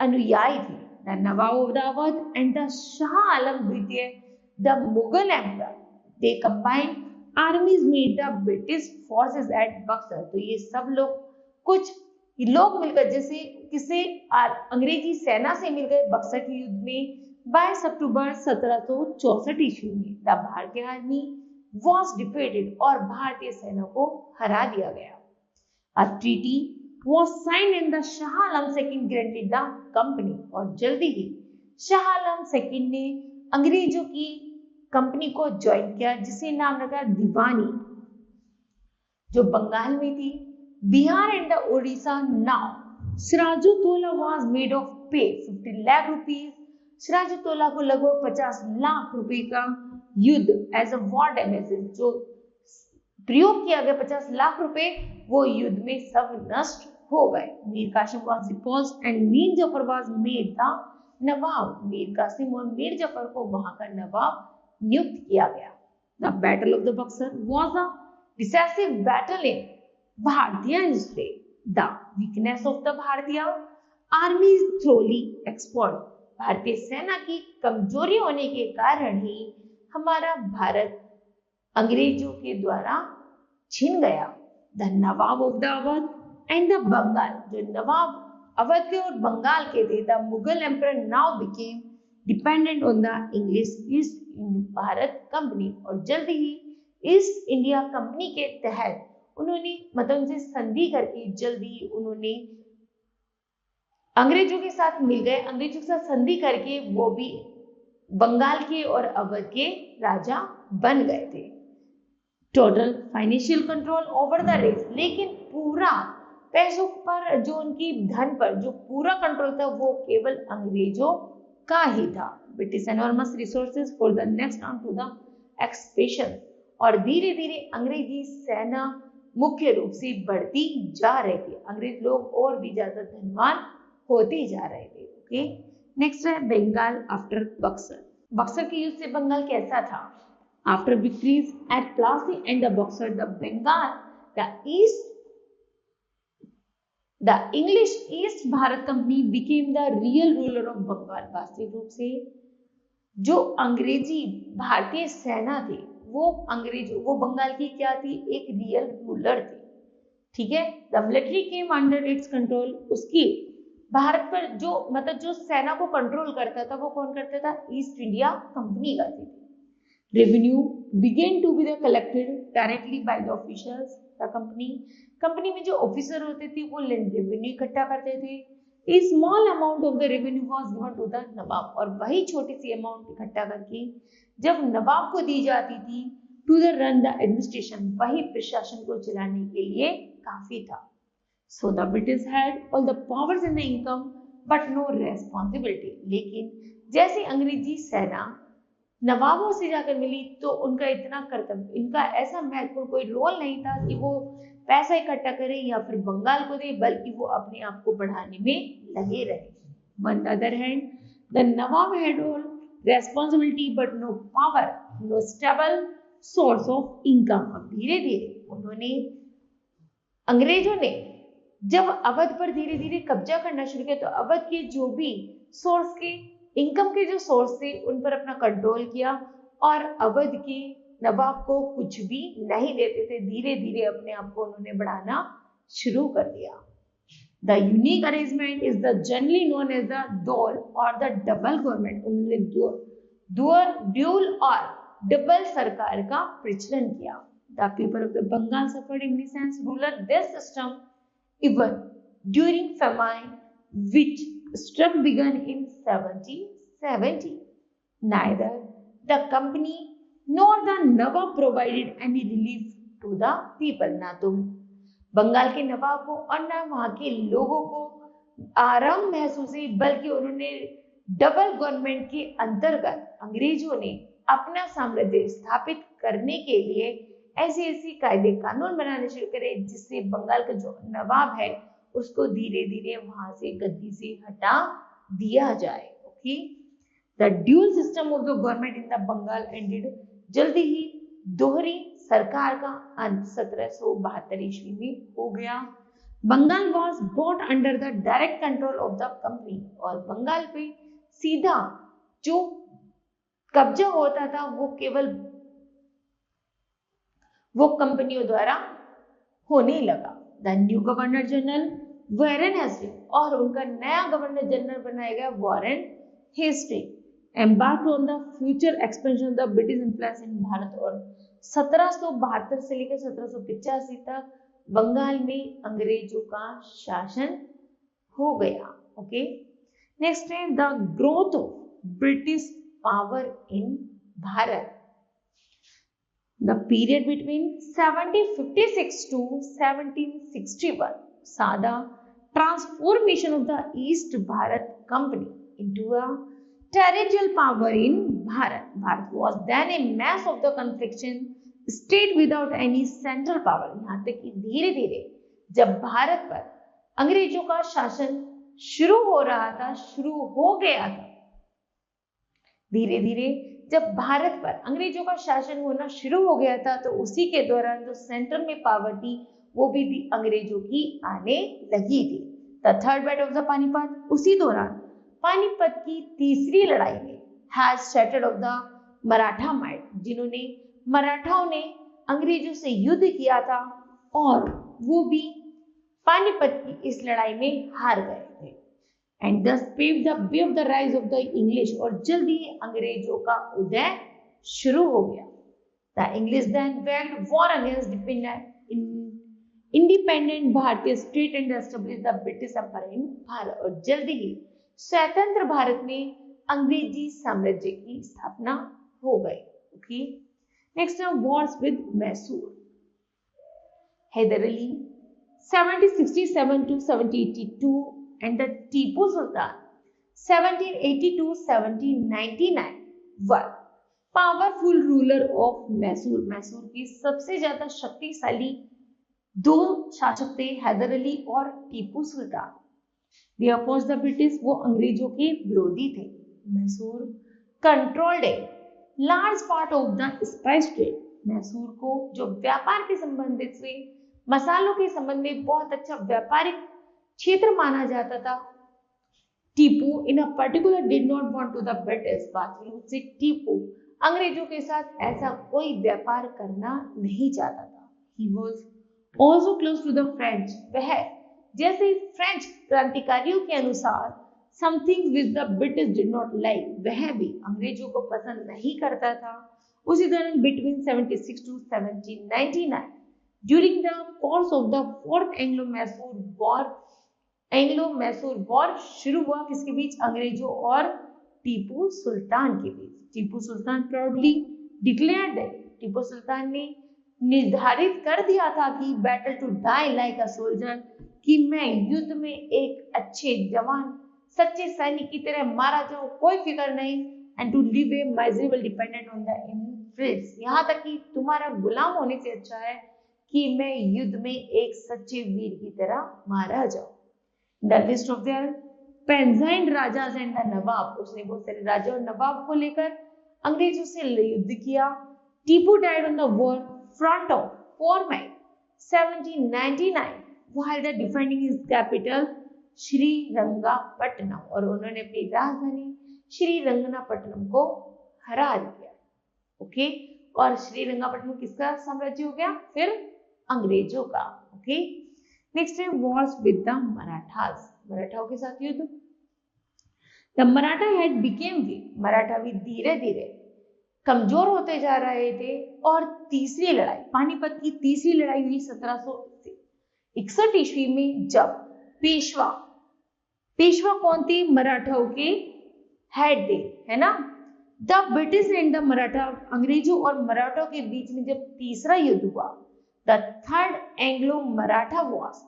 Speaker 1: अनुयायी थे। The nawab of the Awadh and the Shah Alam द्वितीय, the Mughal emperor, they combined armies meet the British forces at Buxar. तो ये सब लोग कुछ लोग मिलकर, जैसे किसे अंग्रेजी सेना से मिल गए बक्सर के युद्ध में 22 अक्टूबर 1764 ईस्वी में। द भारतीय आर्मी वॉज डिफीटेड, और भारतीय सेना को हरा दिया गया। A treaty was signed in the Shah Alam second granted the company, और जल्दी ही शाह आलम सेकंड ने अंग्रेजों की कंपनी को ज्वाइन किया, जिसे नाम रखा दीवानी, जो बंगाल में थी। Bihar and the Odisha now Siraj-ud-Daulah was made of pay 50 lakh rupees. Siraj-ud-Daulah को लगभग 50 लाख रुपए का युद्ध एज अ वॉर डैमेजेस जो प्रयोग किया गया, 50 लाख रुपए वो युद्ध में सब नष्ट हो गए। Mir Kasim was deposed and Mir Jafar was made the nawab. Mir Kasim और मीर जफर को वहां का नवाब नियुक्त किया गया। The battle of the Buxar was a decisive battle in भारतीय history. The weakness of the भारतीय आर्मी थ्रोली एक्सपोर्ट, भारतीय सेना की कमजोरी होने के कारण ही हमारा भारत अंग्रेजों के द्वारा छीन गया। The nawab of the Awadh and the Bengal, जो नवाब अवध के और बंगाल के थे, the Mughal emperor now became dependent on the English East Bharat company, और जल्द ही ईस्ट इंडिया कंपनी के तहत उन्होंने मतलब उनसे संधि करके जल्दी उन्होंने अंग्रेजों के साथ मिल गए। अंग्रेजों के साथ संधि करके वो भी बंगाल के और अवध के राजा बन गए थे। Total financial control over the race, लेकिन पूरा पैसों पर, जो उनकी धन पर जो पूरा कंट्रोल था वो केवल अंग्रेजों का ही था। British enormous resources for the next on to the expansion, और धीरे धीरे अंग्रेजी सेना मुख्य रूप से बढ़ती जा रही थी। अंग्रेज लोग और भी ज्यादा धनवान होते जा रहे थे। ओके, नेक्स्ट है बंगाल आफ्टर बक्सर। बक्सर के युद्ध से बंगाल कैसा था? After victories at Plassey and the Buxar, the Bengal the English East Bharat company became the real ruler of Bengal. वास्तविक रूप से जो अंग्रेजी भारतीय सेना थी वो बंगाल की क्या थी? एक रियल रूलर थी। ठीक है, the military came under its control. उसकी भारत पर जो सेना को कंट्रोल करता था वो कौन करता था? ईस्ट इंडिया कंपनी करती थी। Revenue began to be the collected directly by the officials the company में जो ऑफिसर होते थे वो रेवेन्यू इकट्ठा करते थे। A small amount of the revenue was given to the नवाब, और वही छोटी सी अमाउंट इकट्ठा करके जब नवाब को दी जाती थी to the run the administration, वही प्रशासन को चलाने के लिए काफी था। So the British had all the powers in the income but no responsibility. लेकिन जैसे अंग्रेजी सेना नवाबों से जाकर मिली तो उनका इतना कर्तव्य, इनका ऐसा महत्वपूर्ण कोई रोल नहीं था कि वो पैसा इकट्ठा करे या फिर बंगाल को दे, बल्कि वो अपने आप को बढ़ाने में लगे रहे। On the other hand, the Nawab had all responsibility but no power, no stable source of income। अब धीरे धीरे उन्होंने, अंग्रेजों ने जब अवध पर धीरे धीरे कब्जा करना शुरू किया तो अवध के जो भी सोर्स के इनकम के जो सोर्स थे उन पर अपना कंट्रोल किया, और अवध के नवाब को कुछ भी नहीं देते थे। धीरे धीरे अपने आप को उन्होंने बढ़ाना शुरू कर दिया। The unique arrangement is the generally known as the dual और द डबल गवर्नमेंट। उन्होंने ड्यूल और डबल सरकार का प्रचलन किया। The people of the Bengal suffered in the sense ruler this system even during famine which struck began in 1770. Neither the company nor the Nawab provided any relief to the people। ना तो बंगाल के नवाब को और न वहां के लोगों को आराम महसूस हुई, बल्कि उन्होंने डबल गवर्नमेंट के अंतर्गत अंग्रेजों ने अपना साम्राज्य स्थापित करने के लिए ऐसे ऐसे कायदे कानून बनाने शुरू करे, जिससे बंगाल का जो नवाब है उसको धीरे धीरे वहां से गद्दी से हटा दिया जाए। Okay, the dual system of the government in the Bengal ended. जल्दी ही दोहरी सरकार का अंत 1772 ईस्वी में हो गया। Bengal was brought under the direct control of the company, और बंगाल पे सीधा जो कब्जा होता था वो केवल वो कंपनियों द्वारा होने लगा। The new governor general Warren Hasting, और उनका नया गवर्नर जनरल बनाया गया Warren Hasting, embarked on the future expansion of the British influence in Bharat. और 1772 से लेकर 1785 तक बंगाल में अंग्रेजों का शासन हो गया। ओके, नेक्स्ट है the growth of British power in Bharat. The period between 1756 to 1761 saw the transformation of the East Bharat Company into a territorial power in Bharat. Bharat was then a mass of the confliction state without any central power. यहाँ तक कि धीरे धीरे जब भारत पर अंग्रेजों का शासन शुरू हो रहा था, शुरू हो गया था, धीरे धीरे जब भारत पर अंग्रेजों का शासन होना शुरू हो गया था, तो उसी के दौरान जो सेंटर में पावर थी वो भी अंग्रेजों की आने लगी थी। The third battle of the Panipat, उसी दौरान पानीपत की तीसरी लड़ाई में has settled of the Maratha might, जिन्होंने मराठाओं ने अंग्रेजों से युद्ध किया था और वो भी पानीपत की इस लड़ाई में हार गए थे। And thus paved the way of the rise of the English, और जल्दी अंग्रेजों का उदय शुरू हो गया। The English then waged war against independent भारतीय state and established the British Empire in Bharat, और जल्दी ही स्वतंत्र भारत में अंग्रेजी साम्राज्य की स्थापना हो गई। ओके, नेक्स्ट है wars with Mysore. Hyder Ali 1767 to 1782 and the Tipu Sultan 1780 to 1799 were powerful ruler of Mysore. Mysore की सबसे ज्यादा शक्तिशाली दो शासक थे, हैदर अली और टीपू सुल्तान। They opposed the British, वो अंग्रेजों के विरोधी थे। Mysore controlled a large part of the spice trade. Mysore को जो व्यापार के संबंधित से मसालों के संबंध में बहुत अच्छा व्यापारिक क्षेत्र माना जाता था। Tipu in a particular did not want to the British, बात से टीपू अंग्रेजों के साथ ऐसा कोई व्यापार करना नहीं चाहता था। He was also close to the French, वह जैसे फ्रेंच क्रांतिकारियों के अनुसार something which the British did not like, वह भी अंग्रेजों को पसंद नहीं करता था। उसी दौरान between 76 to 1799 during the course of the fourth Anglo Mysore war शुरू हुआ, किसके बीच? अंग्रेजों और टीपू सुल्तान के बीच। Tipu Sultan proudly declared that, Tipu Sultan ने निर्धारित कर दिया था कि battle to die like a soldier, कि मैं युद्ध में एक अच्छे जवान सच्चे सैनिक की तरह मारा जाऊं, कोई फिक्र नहीं। And to live a miserable dependent on the influence, यहाँ तक कि तुम्हारा गुलाम होने से अच्छा है कि मैं युद्ध में एक सच्चे वीर की तरह मारा जाऊं। द लिस्ट ऑफ देयर पेंजाइन राजाज एंड द नवाब, उसने बहुत सारे राजा और नवाब को लेकर अंग्रेजों से युद्ध किया। Tipu died on the war front of 4 May 1799 while the defending his capital Srirangapatnam, और उन्होंने अपनी राजधानी श्रीरंगनापट्टनम को हरा दिया। ओके, और श्रीरंगापट्टनम किसका साम्राज्य हो गया? फिर अंग्रेजों का। ओके, नेक्स्ट है वॉर्स विद द मराठास, मराठाओं के साथ युद्ध। The Maratha had became week, Maratha भी धीरे धीरे कमजोर होते जा रहे थे। और तीसरी लड़ाई, पानीपत की तीसरी लड़ाई हुई 1761 ईस्वी में, जब पेशवा कौन थे? मराठाओं के हेड थे, है ना। The British and the Maratha, अंग्रेजों और मराठों के बीच में जब तीसरा युद्ध हुआ the third Anglo Maratha Wars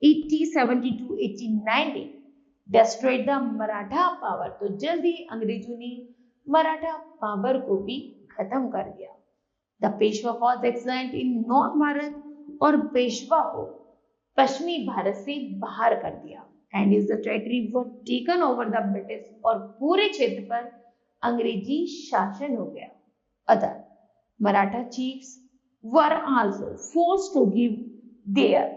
Speaker 1: 1870 to 1890 destroyed the Maratha power. तो जल्दी अंग्रेजों ने मराठा पावर को भी खत्म कर दिया। The Peshwa was exiled in north Bharat और पेशवा को पश्चिमी भारत से बाहर कर दिया। And is the territory were taken over the British और पूरे क्षेत्र पर अंग्रेजी शासन हो गया। Other Maratha chiefs were also forced to give their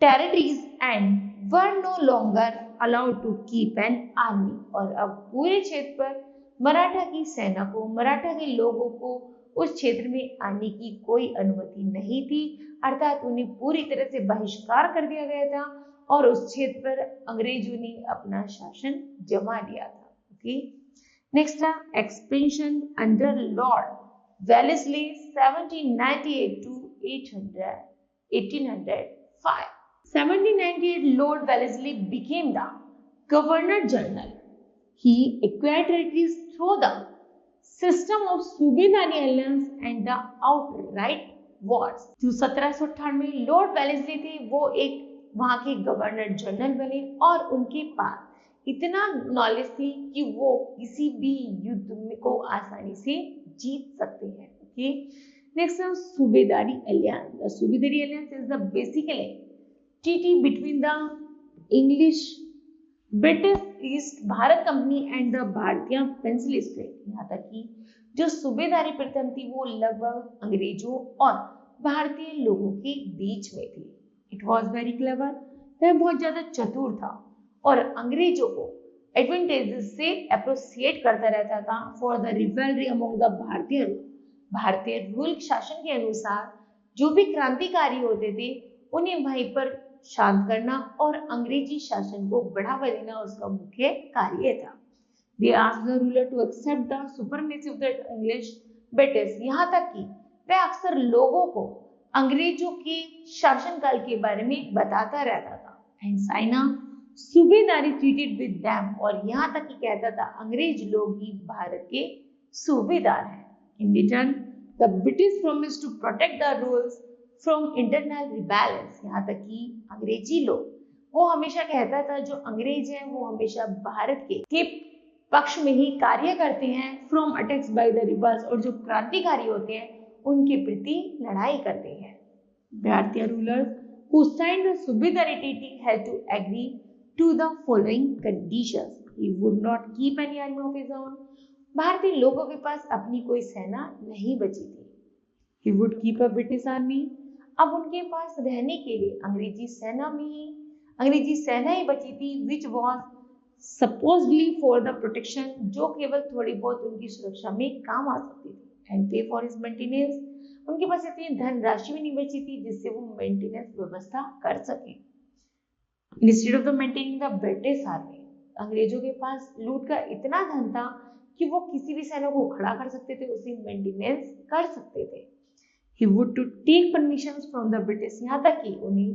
Speaker 1: territories and were no longer allowed to keep an army. और अब पूरे क्षेत्र पर मराठा की सेना को, मराठा के लोगों को उस क्षेत्र में आने की कोई अनुमति नहीं थी, अर्थात उन्हें पूरी तरह से बहिष्कार कर दिया गया था और उस क्षेत्र पर अंग्रेजों ने अपना शासन जमा लिया था। ओके, नेक्स्ट है expansion under Lord Wellesley 1798 to 1805। 1798 Lord Wellesley became the Governor General. He acquired territories through the system of सूबेदारी alliance and the outright wars। जो 1798 में लॉर्ड वेलेस्ली थे वो एक वहां के गवर्नर जनरल बने और उनके पास इतना नॉलेज थी कि वो किसी भी युद्ध को आसानी से जीत सकते हैं। ओके, नेक्स्ट है subsidiary alliance. The subsidiary alliance is the basically treaty between the English British east Bharat company and the भारतीय पेंसिल स्टेट। यहाँ तक कि जो सूबेदारी प्रथम थी वो लगभग अंग्रेजों और भारतीय लोगों के बीच में थी। इट वॉज वेरी क्लेवर, वह बहुत ज्यादा चतुर था और अंग्रेजों को एडवांटेजेस से एप्रोसिएट करता रहता था for the revelry among the भारतीय रूल। भारतीय रूल शासन के अनुसार जो भी क्रांतिकारी होते थे उन्हें वहीं पर शांत करना और अंग्रेजी शासन को बढ़ावा देना उसका मुख्य कार्य था। They asked the ruler to accept the supremacy of the English British। यहाँ तक कि वह अक्सर लोगों को अंग्रेजों के शासनकाल के बारे में बताता रहता था। And signed subsidiary treated with them, और यहाँ तक कि कहता था अंग्रेज लोग ही भारत के सूबेदार हैं। In return the British promise to protect the rules from internal rebellions. यहाँ तक कि अंग्रेजी लोग वो हमेशा कहता था जो अंग्रेज हैं वो हमेशा भारत के पक्ष में ही कार्य करते हैं from attacks by the rebels, और जो क्रांतिकारी होते हैं उनके प्रति लड़ाई करते हैं। भारतीय rulers who signed the Subedari Treaty had to agree to the following conditions. He would not keep any army of his own। भारतीय लोगों के पास अपनी कोई सेना नहीं बची थी। He would keep a British army। अब उनके पास रहने के लिए अंग्रेजी सेना ही बची थी which was supposedly for the protection, जो केवल थोड़ी बहुत उनकी सुरक्षा में काम आ सकती थी। and pay for his maintenance, उनके पास इतनी धनराशि भी नहीं बची थी जिससे वो मेंटेनेंस व्यवस्था कर सके। Instead of the maintaining the British army, अंग्रेजों के पास लूट का इतना धन था कि वो किसी भी सेना को खड़ा कर सकते थे, उसी मेंटेनेंस कर सकते थे। He would to take permission from the British, यहाँ तक कि उन्हें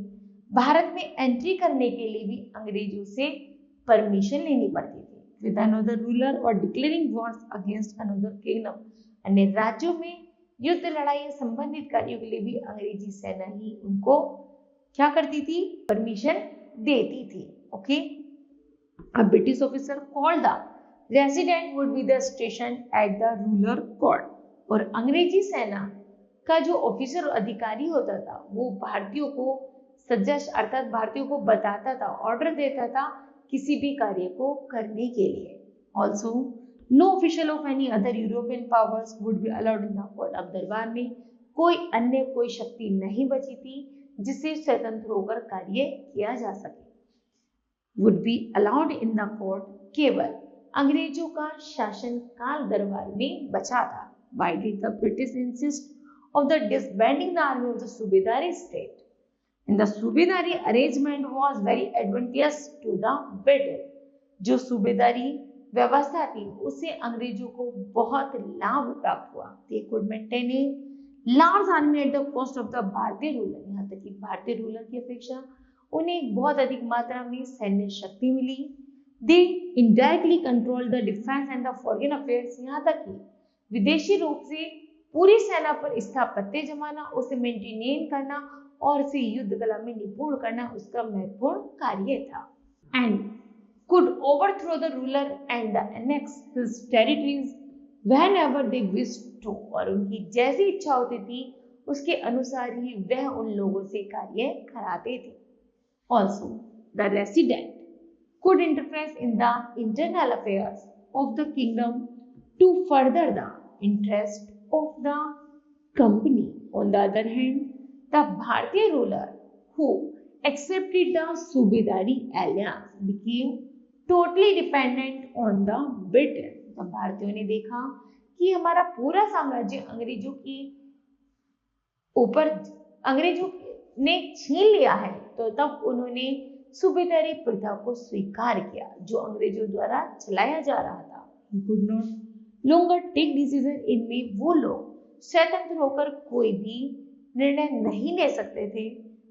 Speaker 1: भारत में एंट्री करने के लिए भी अंग्रेजों से परमिशन लेनी पड़ती थी। विद अनदर रूलर और declaring Wars against another kingdom, अन्य राज्यों में युद्ध लड़ाई संबंधित कार्यों के लिए भी अंग्रेजी सेना ही उनको क्या करती थी, परमिशन देती थी। Okay, a British officer called the resident would be the station at the ruler court, और अंग्रेजी सेना का जो ऑफिसर अधिकारी होता था वो भारतीयों को सजेस्ट अर्थात भारतीयों को बताता था, ऑर्डर देता था किसी भी कार्य को करने के लिए। Also no official of any other European powers would be allowed in the court. अब दरबार में कोई शक्ति नहीं बची थी जिससे स्वतंत्र होकर कार्य किया जा सके। Would be allowed in the court, केवल अंग्रेजों का शासन काल दरबार में बचा था। Why did the British insist of the disbanding the army of the Subedari state? And the Subedari arrangement was very advantageous to the British। जो सूबेदारी व्यवस्था थी उससे अंग्रेजों को बहुत लाभ प्राप्त हुआ। They could maintain a large army at the cost of the भारतीय रूलर, यहाँ तक कि भारतीय रूलर की अपेक्षा उन्हें बहुत अधिक मात्रा में सैन्य शक्ति मिली। They indirectly controlled the defense and the foreign affairs, यहाँ तक कि विदेशी रूप से पूरी सेना पर स्थापत्य जमाना, उसे मेंटेन करना और उसे युद्ध कला में निपुण करना उसका महत्वपूर्ण कार्य था। And could overthrow the ruler and annex his territories whenever they wished to, और उनकी जैसी इच्छा होती थी उसके अनुसार ही वह उन लोगों से कार्य कराते थे। Also, the resident could interfere in the internal affairs of the kingdom to further the interest of the company. On the other hand, the Bharatiya ruler who accepted the Subedari alliance became totally dependent on the British. तब भारतीयों ने देखा कि हमारा पूरा साम्राज्य अंग्रेजों की ऊपर अंग्रेजों ने छीन लिया है, तो तब उन्होंने सूबेदारी प्रथा को स्वीकार किया जो अंग्रेजों द्वारा चलाया जा रहा था। He could not longer take decision, इनमें वो लोग स्वतंत्र होकर कोई भी निर्णय नहीं ले सकते थे।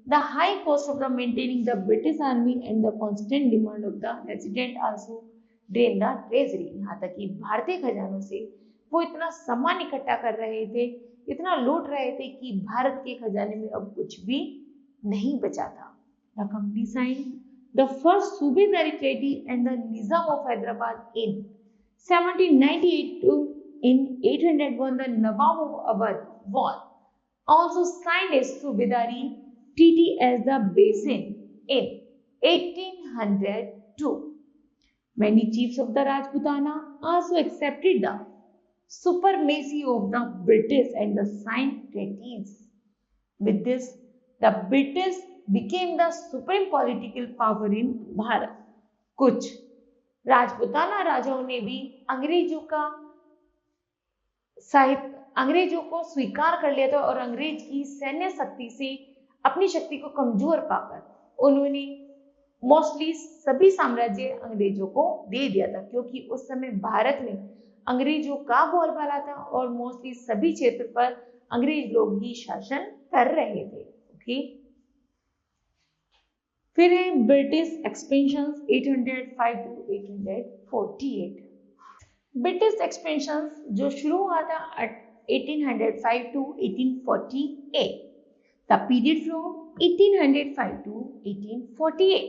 Speaker 1: The high cost of the maintaining the British army and the constant demand of the resident also drained the treasury. यहाँ तक कि भारतीय खजानों से वो इतना सामान इकट्ठा कर रहे थे, इतना लूट रहे थे कि भारत के खजाने में अब कुछ भी नहीं बचा था। The company signed the first Subedari treaty and the Nizam of Hyderabad in 1798 to in 801 the Nawab of Awadh was also signed a Subedari treaty as the basin in 1802. Many chiefs of the Rajputana also accepted the supremacy of the British and the signed treaties. With this, the British became the supreme political power in Bharat. कुछ राजपुताना राजाओं ने भी अंग्रेजों को स्वीकार कर लिया था और अंग्रेज की सैन्य शक्ति से अपनी शक्ति को कमजोर पाकर उन्होंने मोस्टली सभी साम्राज्य अंग्रेजों को दे दिया था, क्योंकि उस समय भारत में अंग्रेजों का बोलबाला था और मोस्टली सभी क्षेत्र पर अंग्रेज लोग ही शासन कर रहे थे। ओके, फिर है British expansion 805 to 848। British expansion जो शुरू हुआ था 1805 to 1848। The period from 1805 to 1848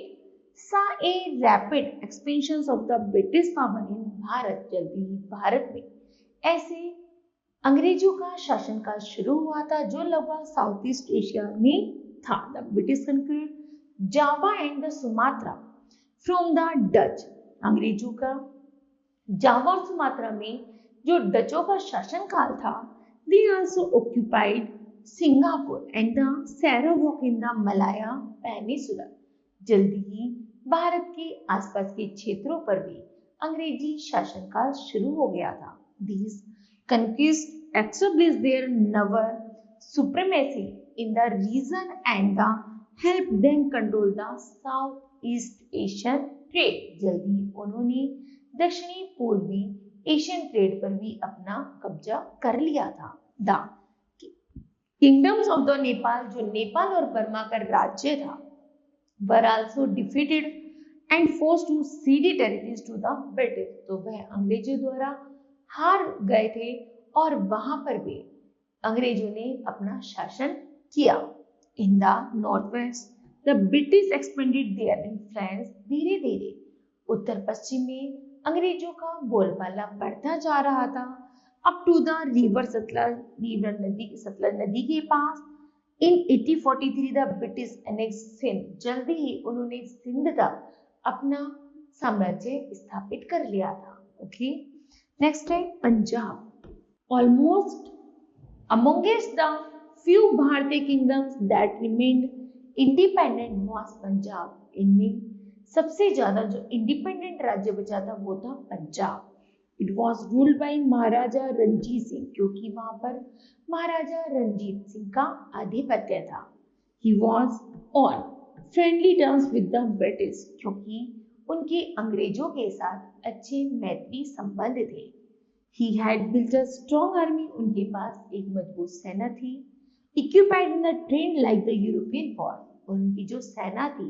Speaker 1: saw a rapid expansion of the British power in Bharat. जल्दी ही भारत में ऐसे अंग्रेजों का शासनकाल शुरू हुआ था जो लगभग साउथ ईस्ट एशिया में था। The British conquered Java and the Sumatra from the Dutch। अंग्रेजों का जावा और सुमात्रा में जो डचों का शासनकाल था, they also occupied Singapore and the Sarawak in the Malaya Peninsula। जल्दी ही भारत के आसपास के क्षेत्रों पर भी अंग्रेजी शासनकाल शुरू हो गया था। These conquests established their naval supremacy in the region and helped them control the Southeast Asian trade। जल्दी उन्होंने दक्षिणी पूर्वी एशियन ट्रेड पर भी अपना कब्जा कर लिया था। The Kingdoms of the Nepal जो नेपाल और बर्मा का राज्य था were also defeated and forced to cede territories to the British। तो वह अंग्रेजों द्वारा हार गए थे और वहां पर भी अंग्रेजों ने अपना शासन किया। In the northwest, the British expanded their influence। धीरे धीरे उत्तर पश्चिम में अंग्रेजों का बोलबाला बढ़ता जा रहा था। Up to the river Sutlej नदी के पास in 1843 the British annex Sindh. जल्दी ही उन्होंने सिंध तक अपना साम्राज्य स्थापित कर लिया था। ओके, नेक्स्ट है पंजाब। ऑलमोस्ट अमोंगेस्ट द फ्यू भारतीय kingdoms that remained independent was Punjab. इनमें सबसे ज्यादा जो इंडिपेंडेंट राज्य बचा था वो था Punjab. It was ruled by Maharaja Ranjit Singh, क्योंकि वहां पर महाराजा रणजीत सिंह का आधिपत्य था। He was on friendly terms with the British, क्योंकि उनके अंग्रेजों के साथ अच्छे मैत्री संबंध थे। He had built a strong army, उनके पास एक मजबूत सेना थी। Equipped in the train like the European force, उनकी जो सेना थी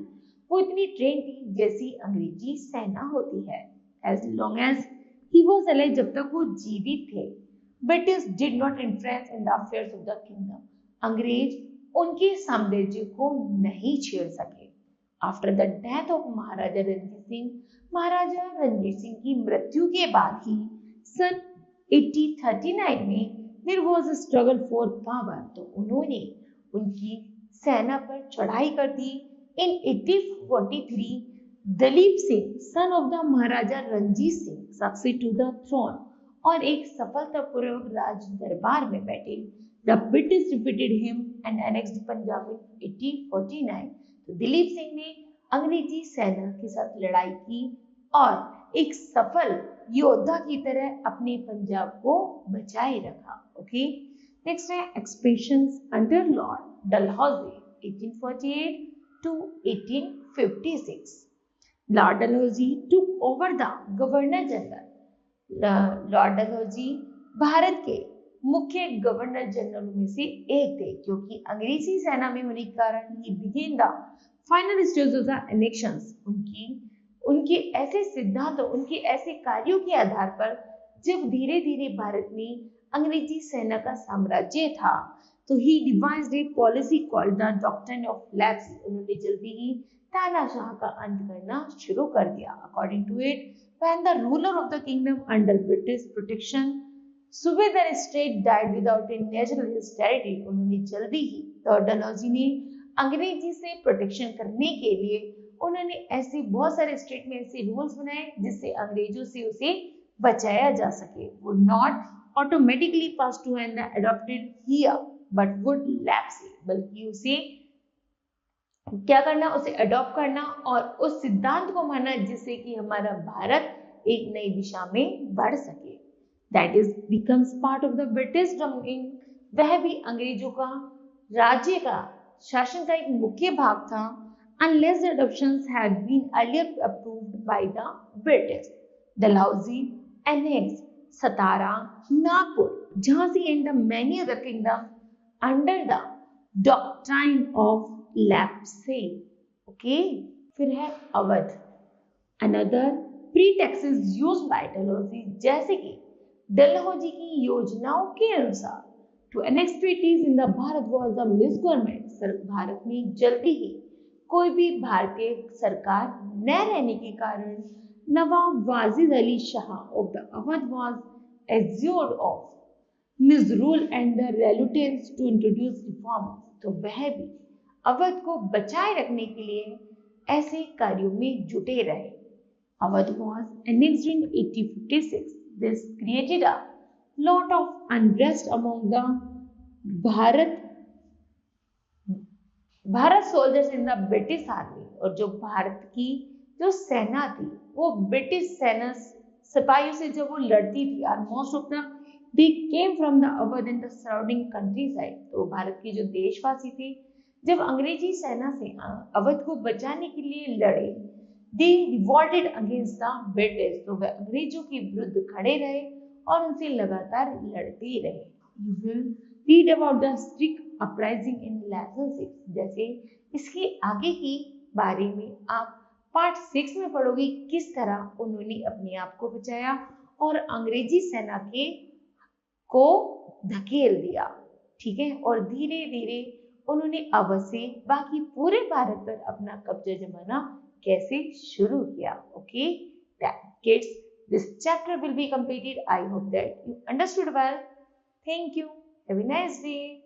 Speaker 1: वो इतनी ट्रेन थी जैसी अंग्रेजी सेना होती है। As long as he was alive, जब तक वो जीवित थे। British did not interest in the affairs of the kingdom. अंग्रेज उनके साम्राज्य को नहीं छेड़ सके। After the death of Maharaja Ranjit Singh, Maharaja Ranjit Singh की मृत्यु के बाद ही सन 1839 में there was a struggle for power, तो उन्होंने उनकी सेना पर चढ़ाई कर दी। In 1843 Duleep Singh son of the Maharaja Ranjit Singh succeed to the throne और एक सफलतापूर्वक राज दरबार में बैठे। The British defeated him and annexed Punjab in 1849। तो दिलीप सिंह ने अंग्रेजी सेना के साथ लड़ाई की और एक सफल योद्धा की तरह अपने पंजाब को बचाए रखा। ओके, नेक्स्ट है expeditions under Lord Dalhousie 1848 to 1856. Lord Dalhousie took over the Governor General. Lord Dalhousie Bharat के मुख्य गवर्नर जनरल में से एक थे, क्योंकि अंग्रेजी सेना में होने के कारण ही begin the final stage of the elections. उनके ऐसे सिद्धांतों, उनके ऐसे कार्यों के आधार पर जब धीरे धीरे भारत में अंग्रेजी सेना का साम्राज्य था, तो he devised a policy called the doctrine of lapse. उन्होंने जल्दी ही तानाशाह का अंत करना शुरू कर दिया। According to it, when the ruler of the kingdom under British protection सुबेदार state died without a natural territory, उन्होंने जल्दी ही लॉर्ड डलहौजी ने अंग्रेजी से प्रोटेक्शन करने के लिए उन्होंने ऐसे बहुत सारे स्टेट में ऐसे रूल्स बनाए जिससे अंग्रेजों से उसे बचाया जा सके। Would not automatically pass to and adopted heir but would lapse, बल्कि उसे क्या करना, उसे अडॉप्ट करना और उस सिद्धांत को मानना जिससे कि हमारा भारत एक नई दिशा में बढ़ सके। That is becomes part of the British domain. वह भी अंग्रेजों का राज्य का शासन का एक मुख्य भाग था। Unless the adoptions had been earlier approved by the British, Dalhousie annexed Satara, Nagpur, Jhansi and the many other kingdoms under the doctrine of lapse. Okay, फिर है Awadh. Another pretext used by Dalhousie, जैसे कि डलहौजी की योजनाओं के अनुसार to annex treaties in the Bharat was the misgovernment। Bharat में जल्दी ही कोई भी भारतीय सरकार न रहने के कारण nawab Wajid Ali Shah of the Awadh was accused of misrule and the relatives to introduce reform. तो वह भी अवध को बचाए रखने के लिए ऐसे कार्यों में जुटे रहे। Awadh was annexed in 1856. This created a lot of unrest among the Bharat soldiers in the British army. और जो भारत की जो सेना थी वो ब्रिटिश सेना सिपाहियों से जब वो लड़ती थी, और most of the they came from the Awadh and the surrounding country side. तो भारत के जो देशवासी थे जब अंग्रेजी सेना से अवध को बचाने के लिए लड़े, दे रिवॉल्टेड अगेंस्ट द ब्रिटिश। तो वह अंग्रेजों के विरुद्ध खड़े रहे और उनसे लगातार लड़ते रहे। You will read about the strict uprising in lesson 6। जैसे इसके आगे की बारे में आप पार्ट 6 में पढ़ोगे किस तरह उन्होंने अपने आप को बचाया और अंग्रेजी सेना को धकेल दिया। ठीक है, और धीरे धीरे उन्होंने अवध से बाकी पूरे भारत पर अपना कब्जा जमाना कैसे शुरू किया। Okay kids, this chapter will be completed. I hope that you understood well. Thank you. Have a nice day.